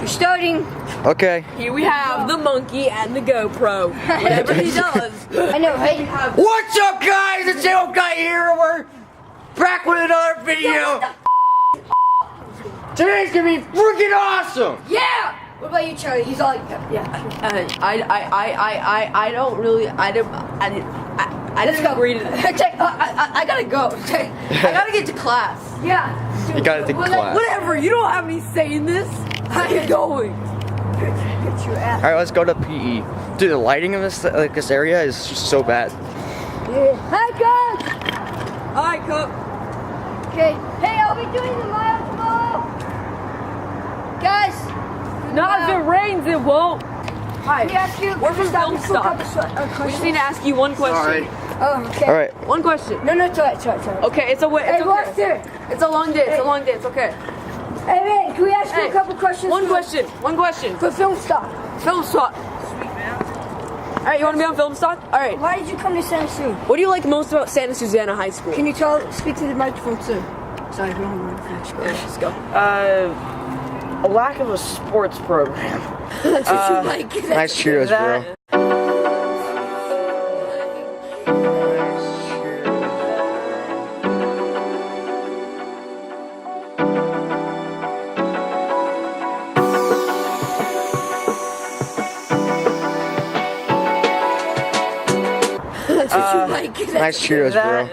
We're starting. Okay. Here we have the monkey and the GoPro. Whatever he does. I know, right? What's up, guys? It's Joe Guy here, and we're back with another video. Today's gonna be freaking awesome. Yeah. What about you, Charlie? He's all like, yeah. I don't really. I didn't agree to that. I gotta go. I gotta get to class. Yeah. You got it to class. Whatever. You don't have me saying this. How you going? Get your ass. All right, let's go to PE. Dude, the lighting of this area is just so bad. Yeah. Hi, guys. Hi, Cook. Okay. Hey, I'll be doing the miles tomorrow. Guys. Not if it rains, it won't. Hi. Can we ask you? We're from Film Stock. We just need to ask you one question. Oh, okay. All right. One question. No, it's all right. Okay, it's a way. Hey, what's it? It's a long day. It's a long day. It's okay. Hey, man, can we ask you a couple questions? One question. For Film Stock. Film Stock. All right, you want to be on Film Stock? All right. Why did you come to Santa Su? What do you like most about Santa Susana High School? Can you speak to the microphone too? Sorry, we don't have a microphone. Let's go. A lack of a sports program. That's what you like. Nice Cheerios, bro. That's what you like. Nice Cheerios, bro.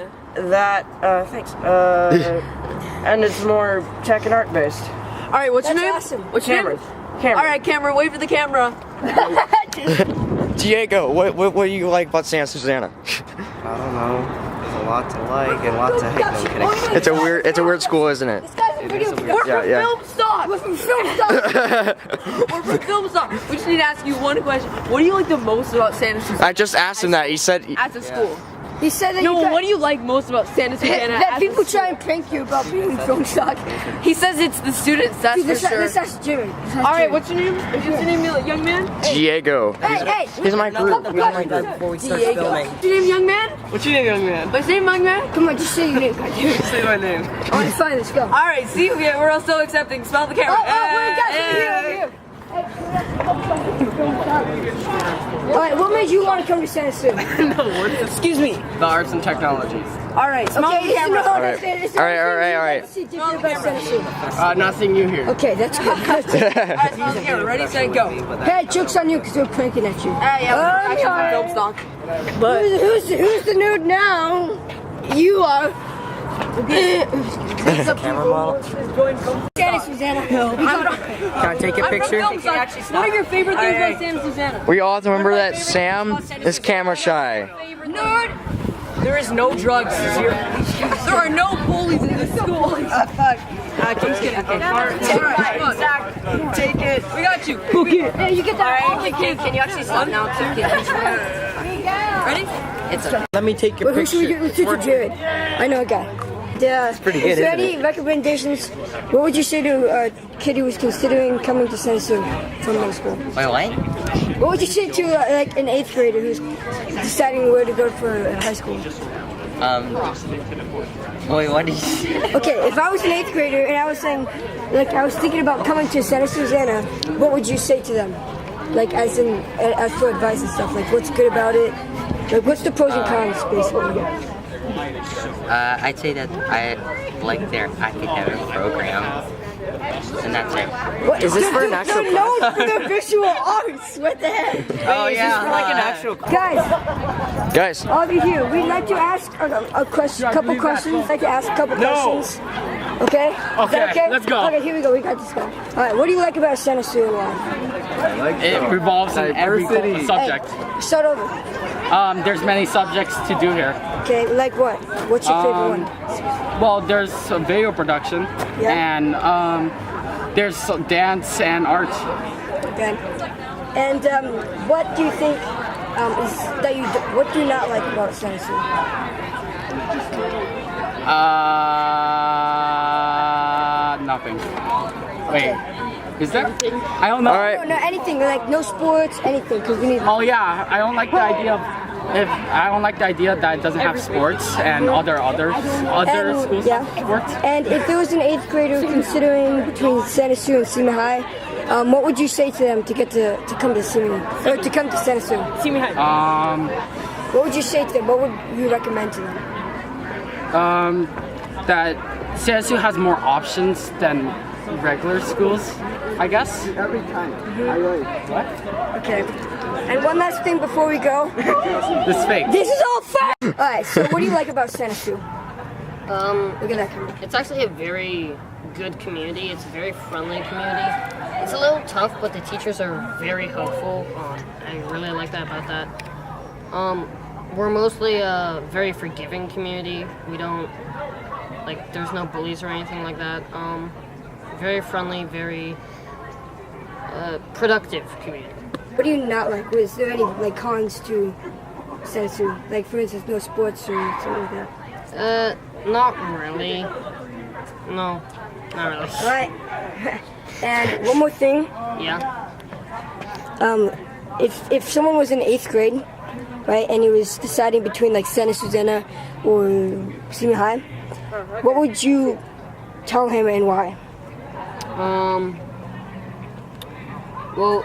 Thanks. And it's more tech and art based. All right, what's your name? Awesome. What's your Cameron. name? All right, Cameron, wait for the camera. Diego, what do you like about Santa Susana? I don't know. There's a lot to like and a lot to hate. No, I'm kidding. It's a weird school, isn't it? This guy's a video. We're from Yeah. Film Stock. We're from Film Stock. We're from Film Stock. We just need to ask you one question. What do you like the most about Santa Susana I just asked him that. He said. as a school? He said that No, you what do you like most about Santa Susana that as people a school? try and prank you about being in Film Stock. He says it's the students, that's Dude, for sure. This is Jimmy. All right, what's your name? What's your name, young man? Diego. Hey, He's my group. Before we start Diego. filming. What's your name, young man? What's your name, young man? What's your name, young man? come on, just say your name. Say my name. Alright, fine, let's go. All right, see, we're all so accepting. Smell the camera. Here. Alright, what made you want to come to Santa Su? Excuse me. The arts and technologies. All right, smell the camera. All right. Nothing new here. Okay, that's good. All right, smell the camera. Ready, set, go. Hey, joke's on you because we're pranking at you. Yeah, we're actually from Film Stock. But Who's the nude now? You are. Camera model. Santa Susana. Can I take a picture? What are your favorite things about Santa Susana? We all have to remember that Sam is camera shy. Nerd. There is no drugs here. There are no bullies in this school. Just kidding. Okay. All right, Zach, take it. We got you. Hey, you get that. All right, can you actually stop now? Ready? Let me take your Who should we picture. do? Let's do to Jared. I know a guy. It's pretty good, Is there isn't any recommendations? What would you say to a kid who was considering coming to Santa Su from middle school? My what? What would you say to like an 8th grader who's deciding where to go for high school? Wait, what did you say? Okay, if I was an 8th grader and I was saying, like, I was thinking about coming to Santa Susana, what would you say to them? Like, as for advice and stuff, like, what's good about it? Like, what's the pros and cons, basically? I'd say that I like their academic program, and that's it. What? Is this for an actual They're known for their visual arts. What the heck? Oh yeah, for like an actual. Guys, all of you here, we'd like to ask a couple questions. We'd like to ask a couple questions. Okay? Is that okay? Let's go. Okay, here we go. We got this guy. All right, what do you like about Santa Su and why? It revolves in every subject. Hey, start over. There's many subjects to do here. Okay, like what? What's your favorite one? Well, there's video production, and there's dance and art. Okay. And what do you think what do you not like about Santa Su? Nothing. Wait, is there? I don't know. All right. No, anything. Like no sports, anything. Because we need. Oh yeah, I don't like the idea of if I don't like the idea that it doesn't have sports and other And- schools yeah. have sports. And if there was an 8th grader considering between Santa Sue and Simi High, what would you say to them to come to Simi or to come to Santa Sue? Simi High. What would you say to them? What would you recommend to them? That CSU has more options than regular schools, I guess. Every time. What? Okay. And one last thing before we go. This is fake. This is all fake. All right. So what do you like about Santa Sue? Look at that camera. It's actually a very good community. It's a very friendly community. It's a little tough, but the teachers are very helpful. I really like that about that. We're mostly a very forgiving community. We don't, like, there's no bullies or anything like that. Very friendly, very productive community. What do you not like? Was there any like cons to Santa Sue? Like for instance, no sports or something like that? Not really. No, not really. All right. And one more thing. Yeah. If someone was in 8th grade, right, and he was deciding between like Santa Susana or Simi High, what would you tell him and why? Well,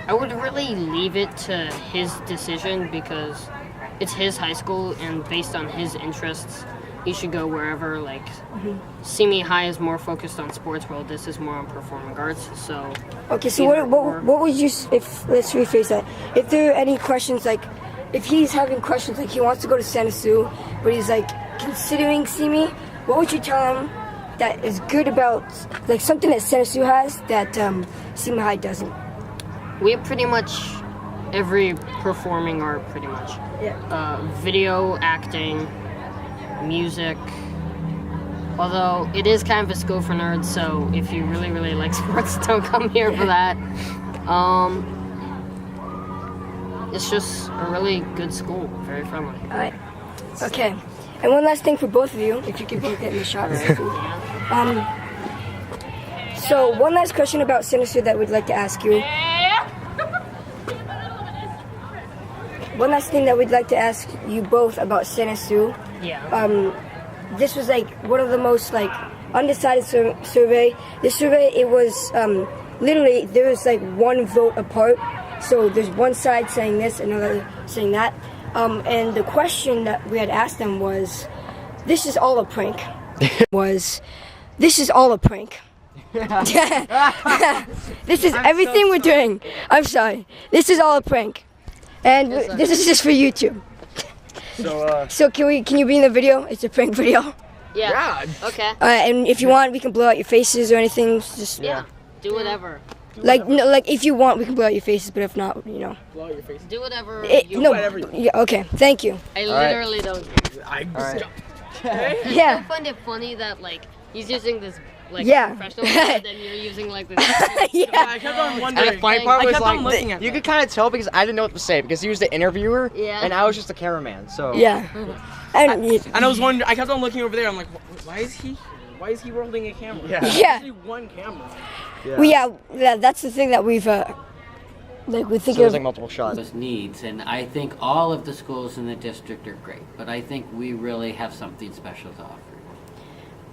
I would really leave it to his decision because it's his high school and based on his interests, he should go wherever. Like, Simi High is more focused on sports, while this is more on performing arts. So. Okay, so what would you, if let's rephrase that, if there are any questions, like if he's having questions, like he wants to go to Santa Sue, but he's like considering Simi, what would you tell him that is good about, like something that Santa Sue has that Simi High doesn't? We have pretty much every performing art, pretty much. Yeah. Video, acting, music. Although it is kind of a school for nerds, so if you really, really like sports, don't come here for that. It's just a really good school, very friendly. All right. Okay. And one last thing for both of you, if you could both get in the shot. So one last question about Santa Sue that we'd like to ask you. One last thing that we'd like to ask you both about Santa Sue. Yeah. This was like one of the most like undecided survey. This survey, it was literally there was like one vote apart. So there's one side saying this, another saying that. And the question that we had asked them was, "This is all a prank." This is all a prank. This is everything we're doing. I'm sorry. This is all a prank. And this is just for YouTube. So can you be in the video? It's a prank video. Yeah. Okay. And if you want, we can blow out your faces or anything. Just Yeah. Do whatever. like no, like if you want, we can blow out your faces. But if not, you know. Blow your face. Do whatever No. Yeah. Okay. Thank you. I literally don't. Yeah. I find it funny that like he's using this like Yeah. professional and then you're using like this. Yeah. I kept on And wondering. the funny part I was kept on like, looking at you them. could kind of tell because I didn't know what to say because he was the interviewer Yeah. and I was just the cameraman. So Yeah. And And I was wondering. I kept on looking over there. I'm like, why is he holding a camera? Yeah. yeah. Only one camera. Well, yeah. That's the thing that we've like we think So there's of. like multiple shots. Those needs, and I think all of the schools in the district are great, but I think we really have something special to offer.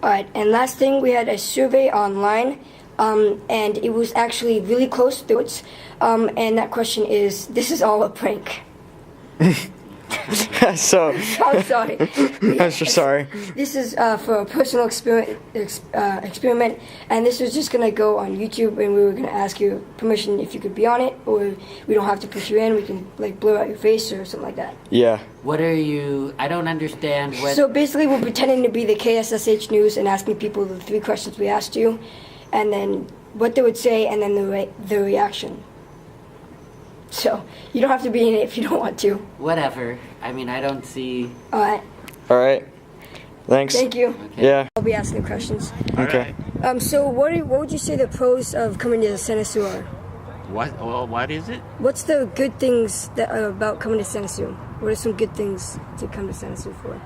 All right, and last thing, we had a survey online, and it was actually really close to it. And that question is, this is all a prank. So I'm sorry. I'm so sorry. This is for a personal experiment, and this was just gonna go on YouTube, and we were gonna ask you permission if you could be on it, or we don't have to push you in. We can like blur out your face or something like that. Yeah. What are you? I don't understand what. So basically, we're pretending to be the KSSH News and asking people the 3 questions we asked you, and then what they would say, and then the reaction. So you don't have to be in it if you don't want to. Whatever. I mean, I don't see. All right. All right. Thanks. Thank you. Okay. Yeah. I'll be asking questions. Okay. So what would you say the pros of coming to Santa Sue are? What? Well, what is it? What's the good things that are about coming to Santa Sue? What are some good things to come to Santa Sue for?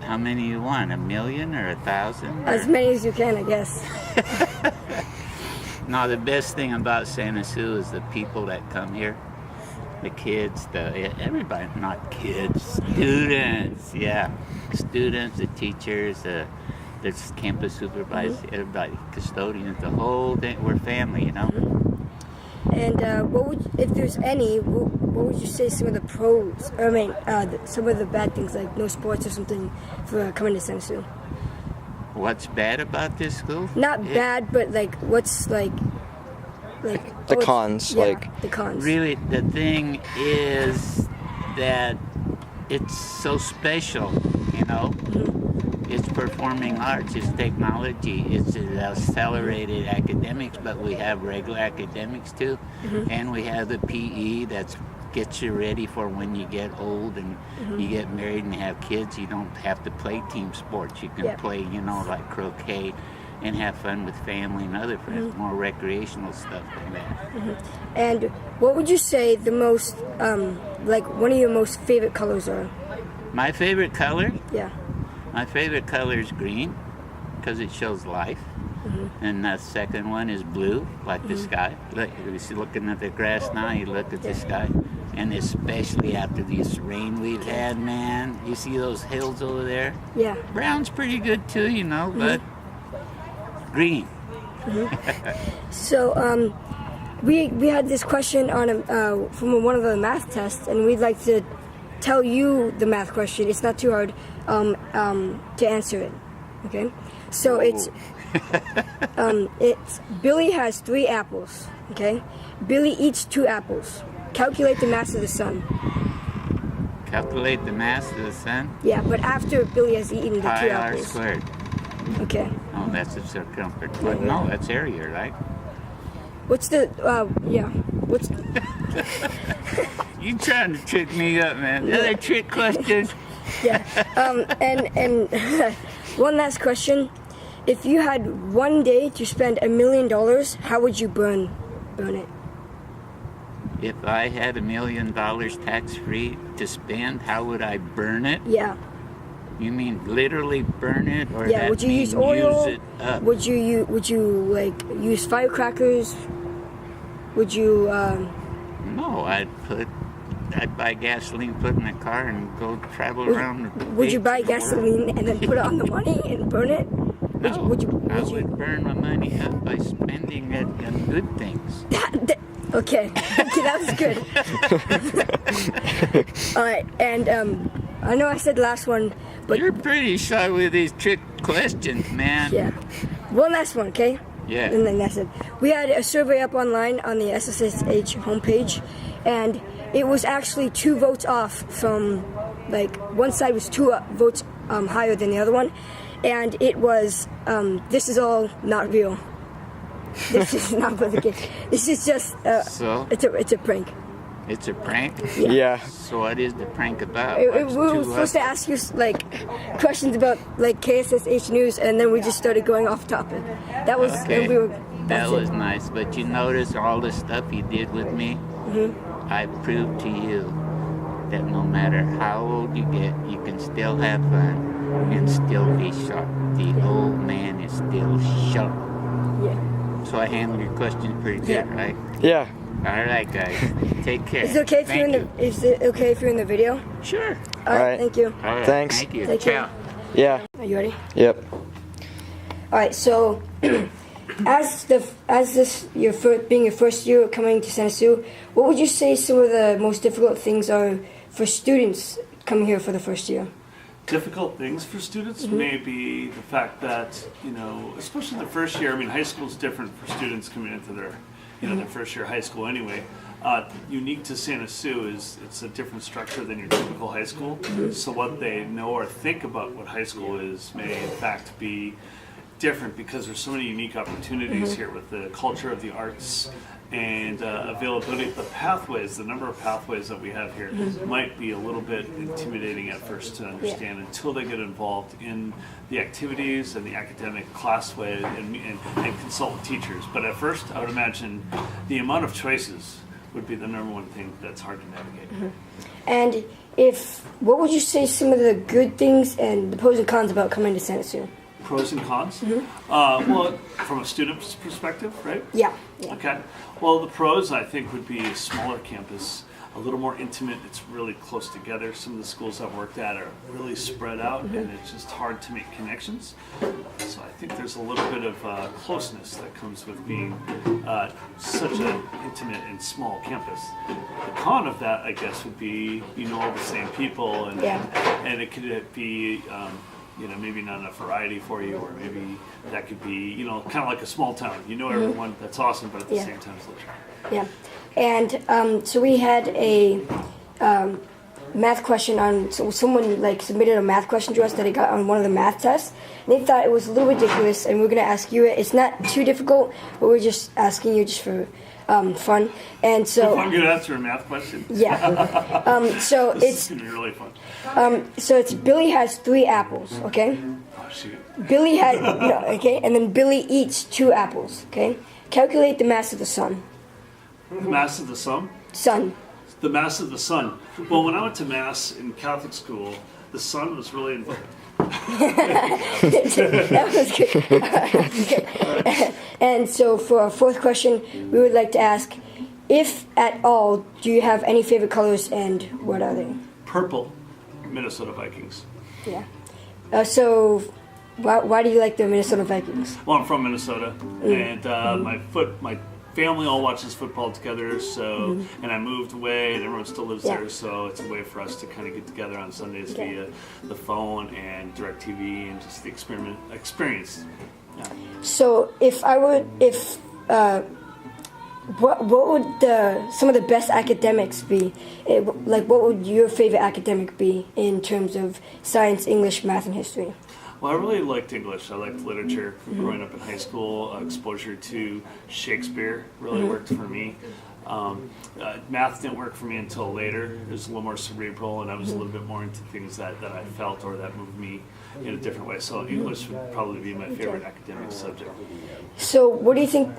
How many you want? 1,000,000 or 1,000? As many as you can, I guess. No, the best thing about Santa Sue is the people that come here. The kids, everybody, not kids, students, yeah. Students, the teachers, the campus supervisors, everybody, custodians, the whole thing. We're family, you know. And if there's any, what would you say some of the pros, some of the bad things, like no sports or something, for coming to Santa Sue? What's bad about this school? Not bad, but like, what's like the cons, the cons. Really, the thing is that it's so special, you know. It's performing arts, it's technology, it's accelerated academics, but we have regular academics too, and we have the PE that gets you ready for when you get old and you get married and have kids. You don't have to play team sports. You can play, you know, like croquet and have fun with family and other friends, more recreational stuff than that. And what would you say the most, like one of your most favorite colors are? My favorite color? Yeah. My favorite color is green because it shows life. And the second one is blue, like the sky. Look, you're looking at the grass now, you look at the sky. And especially after this rain we've had, man. You see those hills over there? Yeah. Brown's pretty good too, you know, but green. So, we had this question on from one of the math tests, and we'd like to tell you the math question. It's not too hard to answer it. Okay, so it's Billy has 3 apples. Okay, Billy eats 2 apples. Calculate the mass of the sun. Calculate the mass of the sun? Yeah, but after Billy has eaten the 2 Pi r apples. squared. Okay. Oh, that's the circumference. But no, that's area, right? What's the What's You trying to trick me up, man? Another trick question. Yeah. And one last question. If you had one day to spend $1 million, how would you burn it? If I had $1 million tax-free to spend, how would I burn it? Yeah. You mean literally burn it, or Yeah. that Would you mean use oil? use it up? Would you like use firecrackers? Would you? No, I'd buy gasoline, put in a car, and go travel around. Would you buy gasoline and then put it on the money and burn it? No, I would you? would burn my money up by spending it on good things. Okay, that was good. All right, and I know I said the last one, but You're pretty shy with these trick questions, man. yeah, one last one, okay? Yeah. And then that's it. We had a survey up online on the SSHS homepage, and it was actually 2 votes off from, like, one side was 2 votes higher than the other one, and it was, this is all not real. This is not for the kids. This is just, So? it's a prank. It's a prank? Yeah. So what is the prank about? We What's were too supposed to ask you, like, questions about, like, KSSH news, and then we just started going off topic. That was, Okay, and we were, that that's was it. nice. But you notice all the stuff you did with me? I proved to you that no matter how old you get, you can still have fun and still be sharp. The old man is still sharp. Yeah. So I handled your questions pretty good, right? Yeah. All right, guys. Take care. Is it okay if Thank you. is it okay if you're in the video? Sure. All right, right. thank you. All right. Thanks. Thank you. Take care. Ciao. Yeah. Are you ready? Yep. All right, so as this being your first year coming to Santa Sue, what would you say some of the most difficult things are for students coming here for the first year? Difficult things for students may be the fact that, you know, especially the first year, I mean, high school is different for students coming into their, you know, their first year of high school anyway. Unique to Santa Sue is it's a different structure than your typical high school. So what they know or think about what high school is may in fact be different because there's so many unique opportunities here with the culture of the arts and availability. The pathways, the number of pathways that we have here might be a little bit intimidating at first to understand until they get involved in the activities and the academic classway and consult with teachers. But at first, I would imagine the amount of choices would be the number one thing that's hard to navigate. And what would you say some of the good things and the pros and cons about coming to Santa Sue? Pros and cons? Well, from a student's perspective, right? Yeah. Okay. Well, the pros, I think, would be a smaller campus, a little more intimate. It's really close together. Some of the schools I've worked at are really spread out, and it's just hard to make connections. So I think there's a little bit of closeness that comes with being such an intimate and small campus. The con of that, I guess, would be all the same people, and it could be maybe not enough variety for you, or maybe that could be kind of like a small town. Everyone, that's awesome, but at the same time, it's a little tricky. Yeah, and so we had a math question on. So someone submitted a math question to us that they got on one of the math tests. And they thought it was a little ridiculous, and we're gonna ask you it. It's not too difficult, but we're just asking you just for fun. And so I'm gonna answer a math question. Yeah. So This is gonna be really fun. So it's Billy has 3 apples. Okay. Oh shoot. Billy had okay, and then Billy eats 2 apples. Okay. Calculate the mass of the sun. The mass of the sun? Sun. The mass of the sun. Well, when I went to mass in Catholic school, the sun was really involved. That was good. And so for our 4th question, we would like to ask, if at all, do you have any favorite colors, and what are they? Purple, Minnesota Vikings. Yeah. So why do you like the Minnesota Vikings? Well, I'm from Minnesota, and my family all watches football together. So, and I moved away, and everyone still lives there. So it's a way for us to kind of get together on Sundays via the phone and DirecTV, and just the experience. Yeah. So what would some of the best academics be? What would your favorite academic be in terms of science, English, math, and history? Well, I really liked English. I liked literature from growing up in high school. Exposure to Shakespeare really worked for me. Math didn't work for me until later. It was a little more cerebral, and I was a little bit more into things that I felt or that moved me in a different way. So English would probably be my favorite academic subject. So what do you think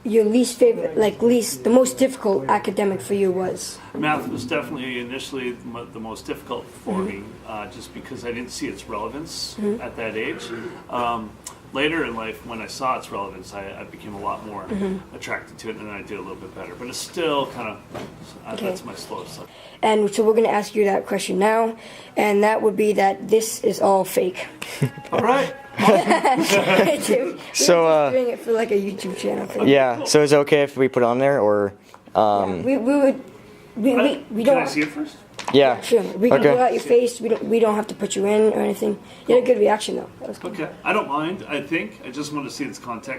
your least favorite, the most difficult academic for you was? Math was definitely initially the most difficult for me, just because I didn't see its relevance at that age. Later in life, when I saw its relevance, I became a lot more attracted to it, and then I did a little bit better. But it's still kind of, that's my slowest subject. And so we're going to ask you that question now, and that would be that this is all fake. All right. So doing it for a YouTube channel thing. yeah. So is it okay if we put it on there, or we don't. Can I see it first? Yeah. Sure. We can pull out your face. We don't have to put you in or anything. You had a good reaction though. That was good. Okay. I don't mind. I just want to see its context.